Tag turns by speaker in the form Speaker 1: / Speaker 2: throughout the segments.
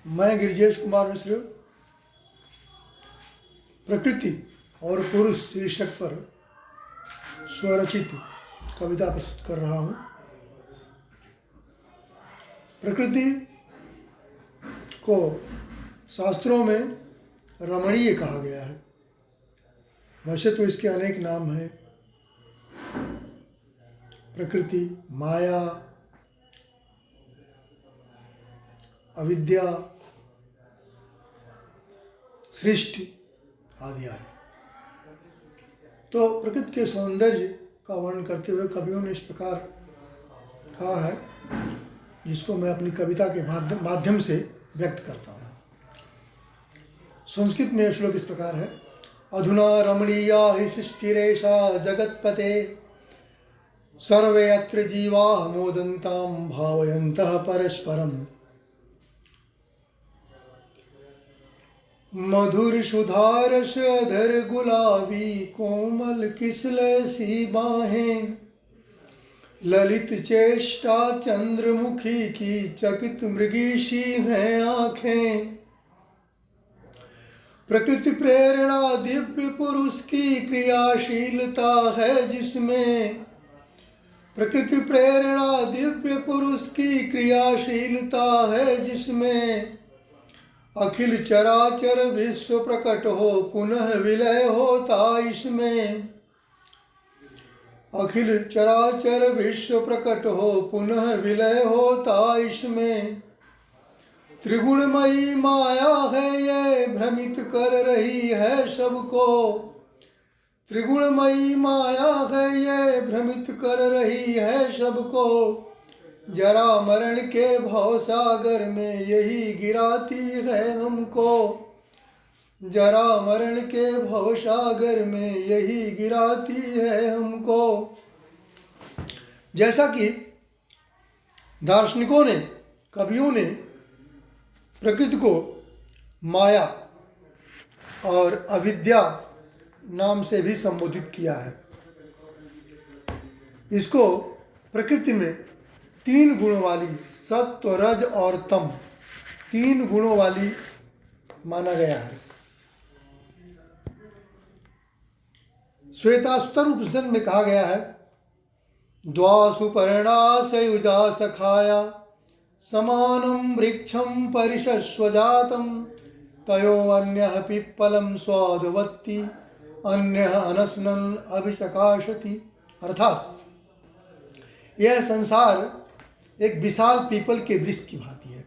Speaker 1: मैं गिरिजेश कुमार मिश्र प्रकृति और पुरुष शीर्षक पर स्वरचित कविता प्रस्तुत कर रहा हूँ। प्रकृति को शास्त्रों में रमणीय कहा गया है। वैसे तो इसके अनेक नाम हैं, प्रकृति, माया, अविद्या, सृष्टि आदि आदि। तो प्रकृति के सौंदर्य का वर्णन करते हुए कवियों ने इस प्रकार कहा है, जिसको मैं अपनी कविता के माध्यम से व्यक्त करता हूँ। संस्कृत में श्लोक इस प्रकार है। अधुना रमणीया हि सृष्टिरेषा जगत्पते, सर्वे अत्र जीवा मोदन्तां भावयन्तः परस्परम्। मधुर सुधारस अधर गुलाबी, कोमल किसल सी बाहें, ललित चेष्टा चंद्रमुखी की, चकित मृगी सी हैं आँखें। प्रकृति प्रेरणा दिव्य पुरुष की क्रियाशीलता है जिसमें, प्रकृति प्रेरणा दिव्य पुरुष की क्रियाशीलता है जिसमें, अखिल चराचर विश्व प्रकट हो पुनः विलय होता इसमें। अखिल चराचर विश्व प्रकट हो पुनः विलय होता इसमें। त्रिगुणमयी माया है ये भ्रमित कर रही है सबको, त्रिगुणमयी माया है ये भ्रमित कर रही है सबको। जरा मरण के भवसागर में यही गिराती है हमको, जरा मरण के भवसागर में यही गिराती है हमको। जैसा कि दार्शनिकों ने, कवियों ने प्रकृति को माया और अविद्या नाम से भी संबोधित किया है। इसको प्रकृति में 3 गुणों वाली, सत्व, रज और तम, 3 गुणों वाली माना गया है। श्वेताश्वतर उपनिषद में कहा गया है, द्वासु पर्णा सयुजा सखाया, समानं वृक्षं परिशस्वजातं, तयो अन्यः पिप्पलं स्वादवत्ति, अन्यः अनशनं अभिचकाशति। अर्थात यह संसार एक विशाल पीपल के वृक्ष की भांति है,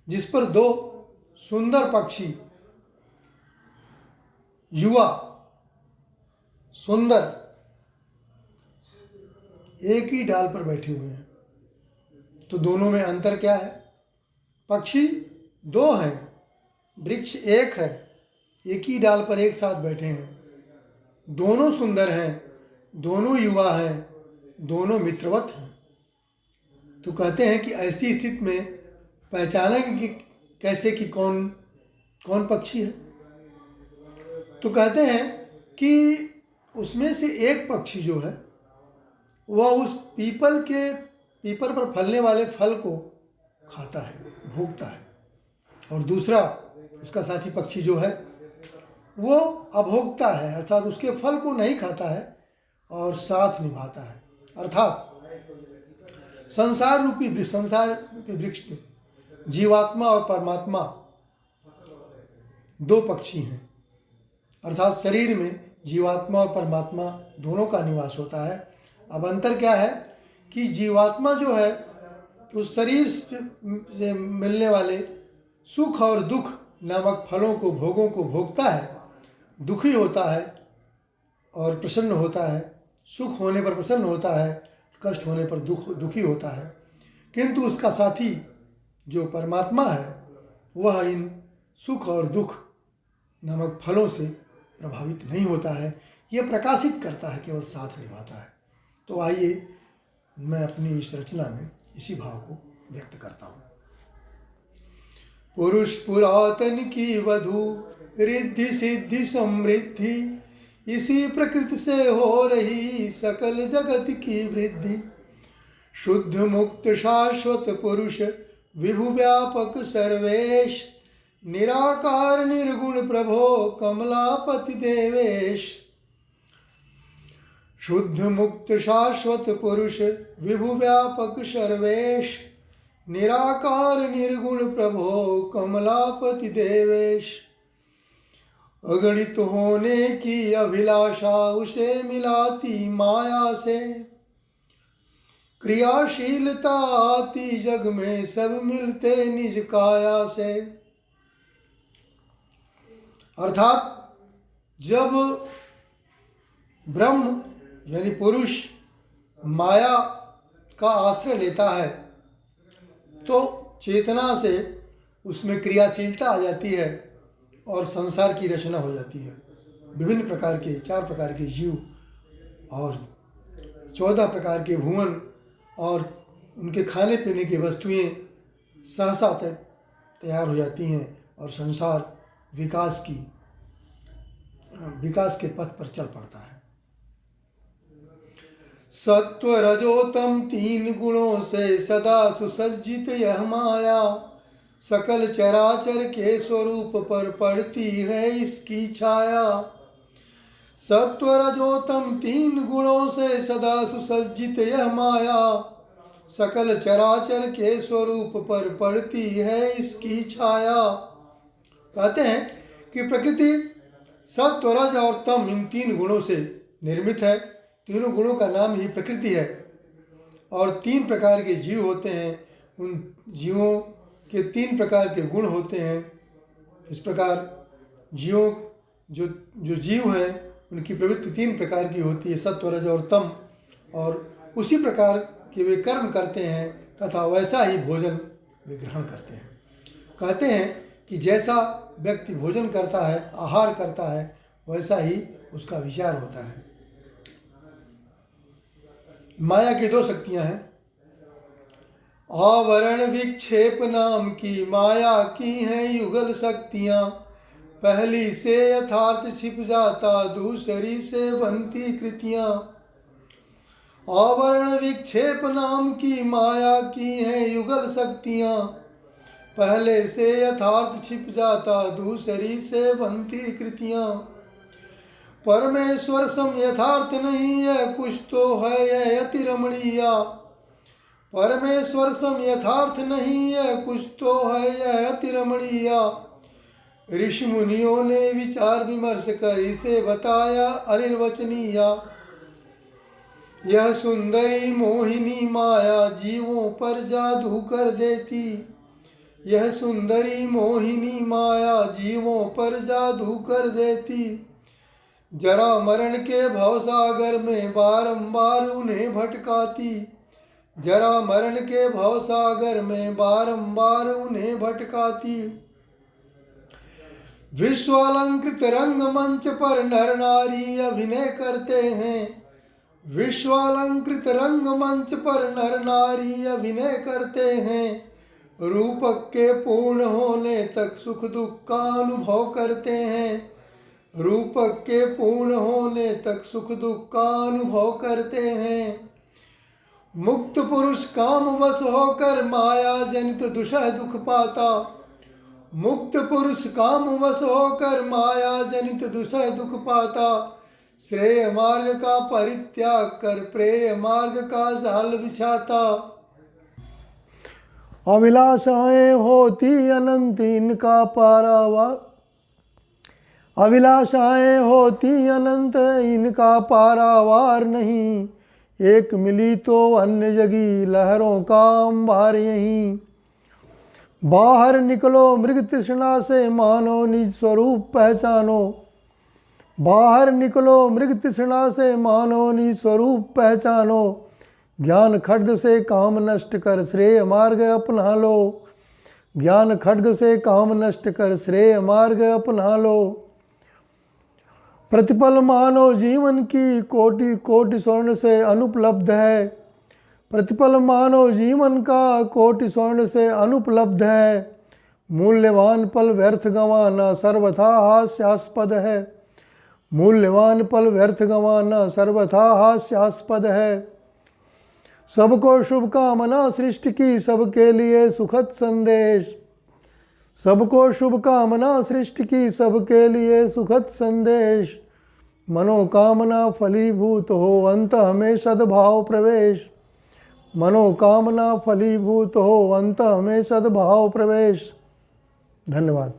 Speaker 1: जिस पर 2 सुंदर पक्षी, युवा सुंदर, एक ही डाल पर बैठे हुए हैं। तो दोनों में अंतर क्या है? पक्षी 2 हैं, वृक्ष 1 है, एक ही डाल पर एक साथ बैठे हैं। दोनों सुंदर हैं, दोनों युवा हैं, दोनों मित्रवत हैं। तो कहते हैं कि ऐसी स्थिति में पहचानेंगे कि कैसे कि कौन कौन पक्षी है। तो कहते हैं कि उसमें से एक पक्षी जो है वह उस पीपल पर फलने वाले फल को खाता है, भोगता है, और दूसरा उसका साथी पक्षी जो है वो अभोक्ता है, अर्थात उसके फल को नहीं खाता है और साथ निभाता है। अर्थात संसार रूपी वृक्ष में जीवात्मा और परमात्मा 2 पक्षी हैं। अर्थात शरीर में जीवात्मा और परमात्मा दोनों का निवास होता है। अब अंतर क्या है कि जीवात्मा जो है उस शरीर से मिलने वाले सुख और दुख नामक फलों को, भोगों को भोगता है, दुखी होता है और प्रसन्न होता है, सुख होने पर प्रसन्न होता है, कष्ट होने पर दुखी होता है। किंतु उसका साथी जो परमात्मा है वह इन सुख और दुख नामक फलों से प्रभावित नहीं होता है, ये प्रकाशित करता है, केवल साथ निभाता है। तो आइए मैं अपनी इस रचना में इसी भाव को व्यक्त करता हूँ। पुरुष पुरातन की वधू, रिद्धि सिद्धि समृद्धि, इसी प्रकृति से हो रही सकल जगत की वृद्धि। शुद्ध मुक्त शाश्वत पुरुष विभु व्यापक सर्वेश, निराकार निर्गुण प्रभो कमलापति देवेश। शुद्ध मुक्त शाश्वत पुरुष विभु व्यापक सर्वेश, निराकार निर्गुण प्रभो कमलापति देवेश। अगणित होने की अभिलाषा उसे मिलाती माया से, क्रियाशीलता आती जग में सब मिलते निज काया से। अर्थात जब ब्रह्म यानी पुरुष माया का आश्रय लेता है तो चेतना से उसमें क्रियाशीलता आ जाती है और संसार की रचना हो जाती है। विभिन्न प्रकार के 4 प्रकार के जीव और 14 प्रकार के भुवन और उनके खाने पीने की वस्तुएं सहसा तैयार हो जाती हैं और संसार विकास के पथ पर चल पड़ता है। सत्व रजोतम 3 गुणों से सदा सुसज्जित यह माया, सकल चराचर के स्वरूप पर पड़ती है इसकी छाया। सत्व रजोतम 3 गुणों से सदा सुसज्जित यह माया, सकल चराचर के स्वरूप पर पड़ती है इसकी छाया। कहते हैं कि प्रकृति सत्व रज और तम इन 3 गुणों से निर्मित है। तीनों गुणों का नाम ही प्रकृति है और 3 प्रकार के जीव होते हैं। उन जीवों के 3 प्रकार के गुण होते हैं। इस प्रकार जीवों जो जीव हैं उनकी प्रवृत्ति 3 प्रकार की होती है, सत्व रज और तम, और उसी प्रकार के वे कर्म करते हैं तथा वैसा ही भोजन वे ग्रहण करते हैं। कहते हैं कि जैसा व्यक्ति भोजन करता है, आहार करता है, वैसा ही उसका विचार होता है। माया की 2 शक्तियां हैं। आवरण विक्षेप नाम की माया की हैं युगल शक्तियां, पहली से यथार्थ छिप जाता दूसरी से बनती कृतियां। आवरण विक्षेप नाम की माया की हैं युगल शक्तियां, पहले से यथार्थ छिप जाता दूसरी से बनती कृतियां। परमेश्वर सम यथार्थ नहीं है कुछ तो है यह अति रमणीया, परमेश्वर सम यथार्थ नहीं है कुछ तो है यह अति रमणीया। ऋषि मुनियों ने विचार विमर्श कर इसे बताया अनिर्वचनीया। यह सुंदरी मोहिनी माया जीवों पर जादू कर देती, यह सुंदरी मोहिनी माया जीवों पर जादू कर देती। जरा मरण के भवसागर में बारंबार उन्हें भटकाती, जरा मरण के भवसागर में बारंबार उन्हें भटकाती। विश्वालंकृत रंगमंच पर नर नारी अभिनय करते हैं, विश्वालंकृत रंगमंच पर नर नारी अभिनय करते हैं। रूपक के पूर्ण होने तक सुख दुख का अनुभव करते हैं, रूपक के पूर्ण होने तक सुख दुख का अनुभव करते हैं। मुक्त पुरुष काम वश होकर माया जनित दुषह दुख पाता, मुक्त पुरुष काम वश होकर माया जनित दुषह दुख पाता। श्रेय मार्ग का परित्याग कर प्रेय मार्ग का जाल बिछाता। अभिलाषाएं होती अनंत इनका पारावार, अभिलाषाएं होती अनंत इनका पारावार नहीं। एक मिली तो अन्य जगी लहरों का अंबार यहीं। बाहर निकलो मृग तृष्णा से मानो निज स्वरूप पहचानो, बाहर निकलो मृग तृष्णा से मानो निज स्वरूप पहचानो। ज्ञान खड्ग से काम नष्ट कर श्रेय मार्ग अपना लो, ज्ञान खड्ग से काम नष्ट कर श्रेय मार्ग अपना लो। प्रतिपल मानव जीवन की कोटि कोटि स्वर्ण से अनुपलब्ध है, प्रतिपल मानव जीवन का कोटि स्वर्ण से अनुपलब्ध है। मूल्यवान पल व्यर्थ गंवाना सर्वथा हास्यास्पद है, मूल्यवान पल व्यर्थ गंवाना सर्वथा हास्यास्पद है। सबको शुभकामना सृष्टि की, सबके लिए सुखद संदेश। सबको शुभकामना सृष्टि की, सबके लिए सुखद संदेश। मनोकामना फलीभूत हो, अंत में सद्भाव प्रवेश। मनोकामना फलीभूत हो, अंत में सद्भाव प्रवेश। धन्यवाद।